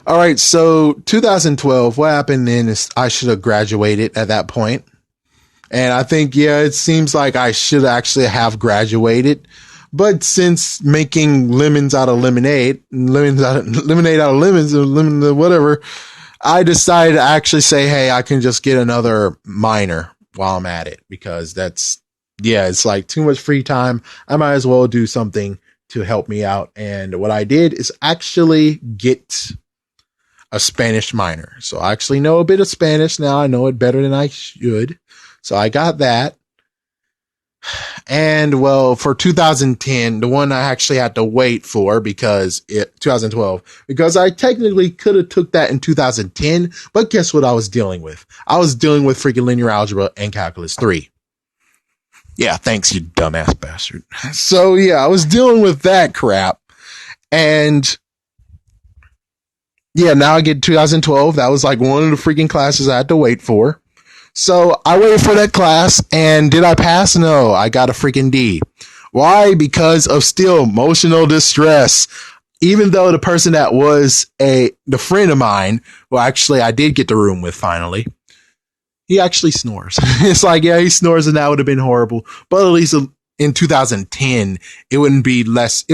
All right, so 2012, what happened then is I should have graduated at that point. And I think, yeah, it seems like I should actually have graduated. But since making lemons out of lemonade, lemonade out of lemons, or lemon, whatever, I decided to actually say, hey, I can just get another minor while I'm at it because yeah, it's like too much free time. I might as well do something to help me out. And what I did is actually get a Spanish minor. So I actually know a bit of Spanish now. I know it better than I should. So I got that. And well, for 2010, the one I actually had to wait for 2012, because I technically could have took that in 2010, but guess what I was dealing with? I was dealing with freaking linear algebra and calculus 3. Yeah, thanks, you dumbass bastard. So yeah, I was dealing with that crap. And yeah, now I get 2012. That was like one of the freaking classes I had to wait for. So I waited for that class, and did I pass? No, I got a freaking D. Why? Because of still emotional distress. Even though the person that was the friend of mine, who actually I did get the room with finally, he actually snores. It's like, yeah, he snores, and that would have been horrible. But at least in 2010, it would be less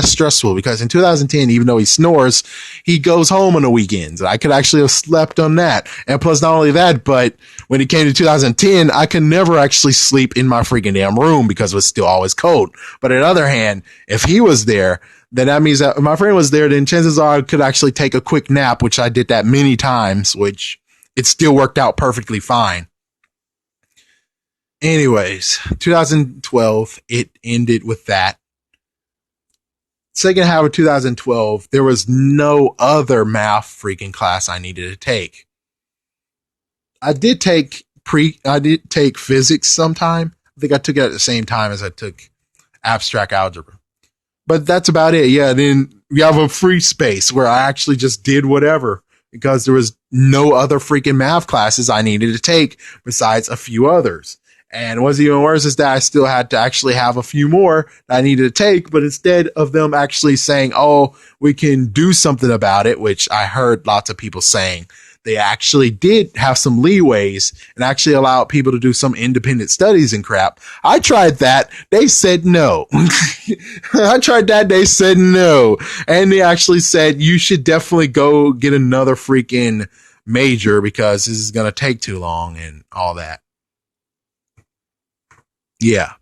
stressful, because in 2010, even though he snores, he goes home on the weekends. I could actually have slept on that. And plus, not only that, but when it came to 2010, I could never actually sleep in my freaking damn room because it was still always cold. But on the other hand, if he was there, then that means that if my friend was there, then chances are I could actually take a quick nap, which I did that many times, which it still worked out perfectly fine. Anyways, 2012, it ended with that. Second half of 2012, there was no other math freaking class I needed to take. I did take physics sometime. I think I took it at the same time as I took abstract algebra. But that's about it. Yeah, then we have a free space where I actually just did whatever, because there was no other freaking math classes I needed to take besides a few others. And what's even worse is that I still had to actually have a few more that I needed to take, but instead of them actually saying, oh, we can do something about it, which I heard lots of people saying, they actually did have some leeways and actually allowed people to do some independent studies and crap. I tried that. They said no. I tried that. They said no. And they actually said, you should definitely go get another freaking major because this is going to take too long and all that. Yeah.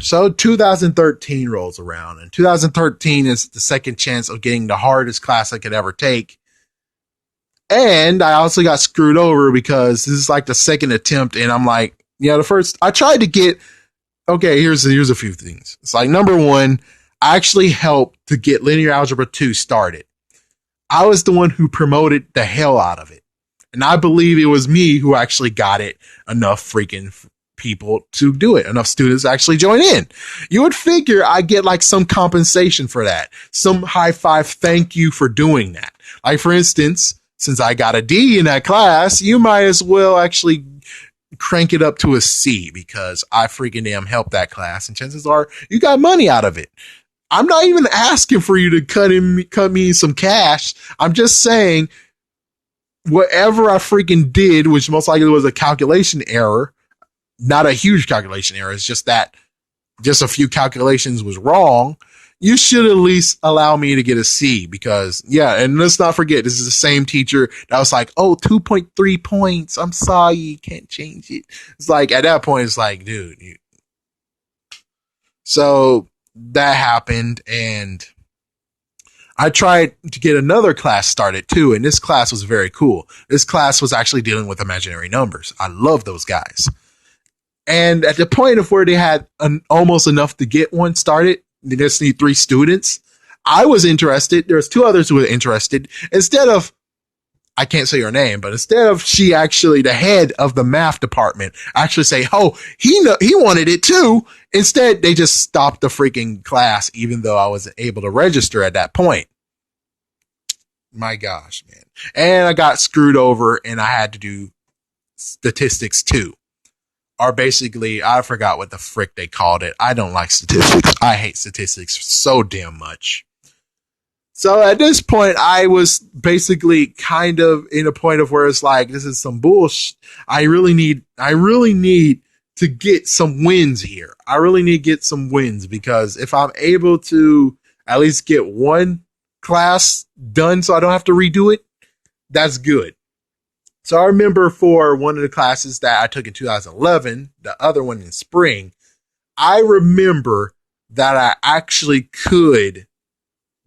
So 2013 rolls around, and 2013 is the second chance of getting the hardest class I could ever take. And I also got screwed over because this is like the second attempt, and I'm like, yeah, the first I tried to get. Okay, here's a few things. It's like, number one, I actually helped to get Linear Algebra 2 started. I was the one who promoted the hell out of it. And I believe it was me who actually got it enough freaking people to do it, enough students actually join in. You would figure I get like some compensation for that, some high five thank you for doing that. Like, for instance, since I got a D in that class, you might as well actually crank it up to a C because I freaking damn helped that class, and chances are you got money out of it. I'm not even asking for you to cut me some cash. I'm just saying, whatever I freaking did, which most likely was a calculation error, not a huge calculation error, it's just that just a few calculations was wrong, you should at least allow me to get a C, because, yeah, and let's not forget, this is the same teacher that was like, oh, 2.3 points. I'm sorry, you can't change it. It's like, at that point, it's like, dude. So that happened, and I tried to get another class started too, and this class was very cool. This class was actually dealing with imaginary numbers. I love those guys. And at the point of where they had almost enough to get one started, they just need 3 students. I was interested. There's 2 others who were interested. Instead of, I can't say her name, but instead of she actually, the head of the math department, actually say, oh, he wanted it too. Instead, they just stopped the freaking class, even though I was able to register at that point. My gosh, man. And I got screwed over, and I had to do statistics too. Or basically, I forgot what the frick they called it. I don't like statistics. I hate statistics so damn much. So at this point, I was basically kind of in a point of where it's like, this is some bullshit. I really need to get some wins here. I really need to get some wins, because if I'm able to at least get one class done so I don't have to redo it, that's good. So I remember for one of the classes that I took in 2011, the other one in spring, I remember that I actually could.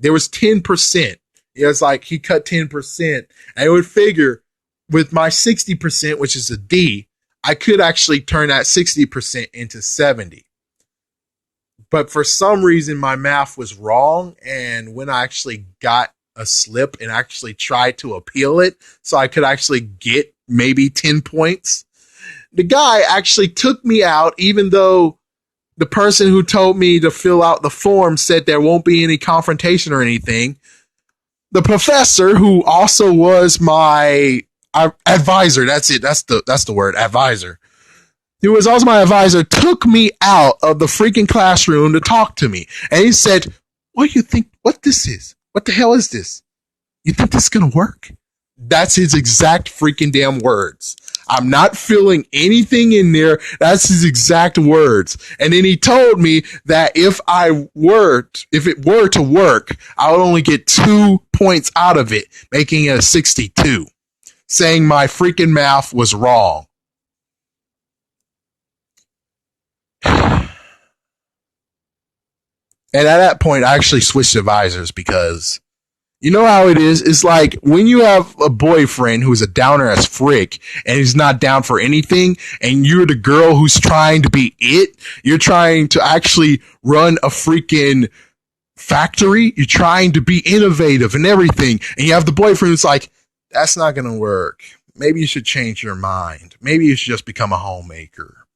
There was 10%. It was like he cut 10%. And I would figure with my 60%, which is a D, I could actually turn that 60% into 70. But for some reason, my math was wrong. And when I actually got a slip and actually tried to appeal it so I could actually get maybe 10 points, the guy actually took me out, even though the person who told me to fill out the form said there won't be any confrontation or anything. The professor, who also was my advisor, that's it. That's the word, advisor. Who was also my advisor, took me out of the freaking classroom to talk to me. And he said, what do you think, what this is? What the hell is this? You think this is going to work? That's his exact freaking damn words. I'm not filling anything in there. That's his exact words. And then he told me that if it were to work, I would only get 2 points out of it, making it a 62, saying my freaking math was wrong. And at that point, I actually switched advisors, because you know how it is? It's like when you have a boyfriend who's a downer as frick and he's not down for anything, and you're the girl who's trying to be it. You're trying to actually run a freaking factory. You're trying to be innovative and everything. And you have the boyfriend who's like, that's not going to work. Maybe you should change your mind. Maybe you should just become a homemaker.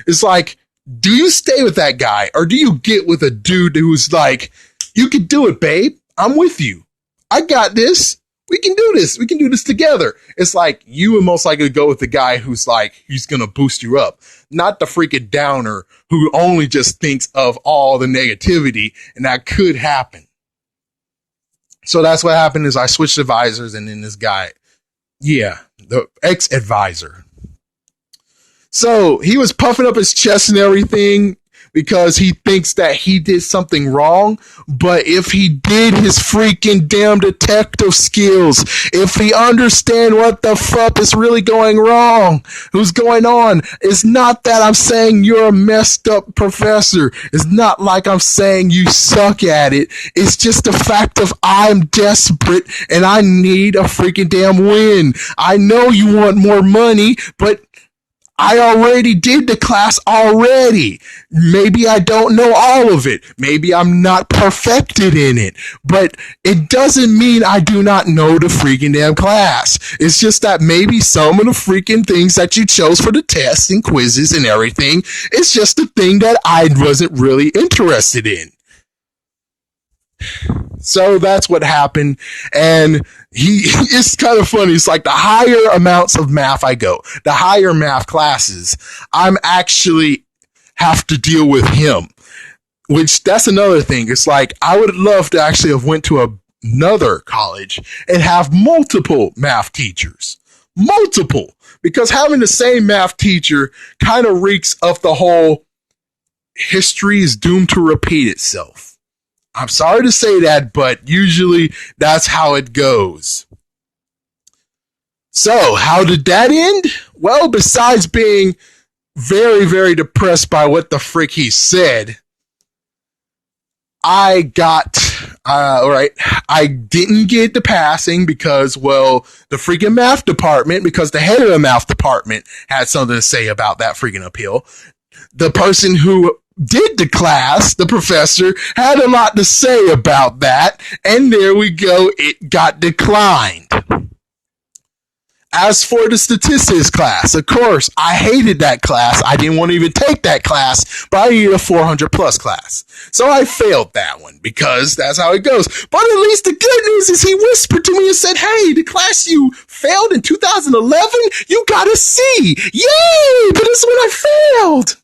It's like, do you stay with that guy, or do you get with a dude who's like, you can do it, babe. I'm with you. I got this. We can do this. We can do this together. It's like you would most likely go with the guy who's like, he's going to boost you up, not the freaking downer who only just thinks of all the negativity, and that could happen. So that's what happened is I switched advisors, and then this guy, the ex-advisor. So he was puffing up his chest and everything because he thinks that he did something wrong. But if he did his freaking damn detective skills, if he understand what the fuck is really going wrong, who's going on, it's not that I'm saying you're a messed up professor. It's not like I'm saying you suck at it. It's just the fact of I'm desperate and I need a freaking damn win. I know you want more money, but I already did the class already. Maybe I don't know all of it. Maybe I'm not perfected in it. But it doesn't mean I do not know the freaking damn class. It's just that maybe some of the freaking things that you chose for the tests and quizzes and everything, it's just a thing that I wasn't really interested in. So that's what happened. And it's kind of funny. It's like the higher amounts of math I go, the higher math classes, I'm actually have to deal with him, which that's another thing. It's like, I would love to actually have went to another college and have multiple math teachers, because having the same math teacher kind of reeks of the whole history is doomed to repeat itself. I'm sorry to say that, but usually that's how it goes. So, how did that end? Well, besides being very, very depressed by what the frick he said, I didn't get the passing because, well, the freaking math department, because the head of the math department had something to say about that freaking appeal. The person who did the class, the professor, had a lot to say about that, and there we go, it got declined. As for the statistics class, of course, I hated that class. I didn't want to even take that class, but I needed a 400 plus class. So I failed that one because that's how it goes. But at least the good news is he whispered to me and said, hey, the class you failed in 2011, you got a C. Yay! But it's when I failed.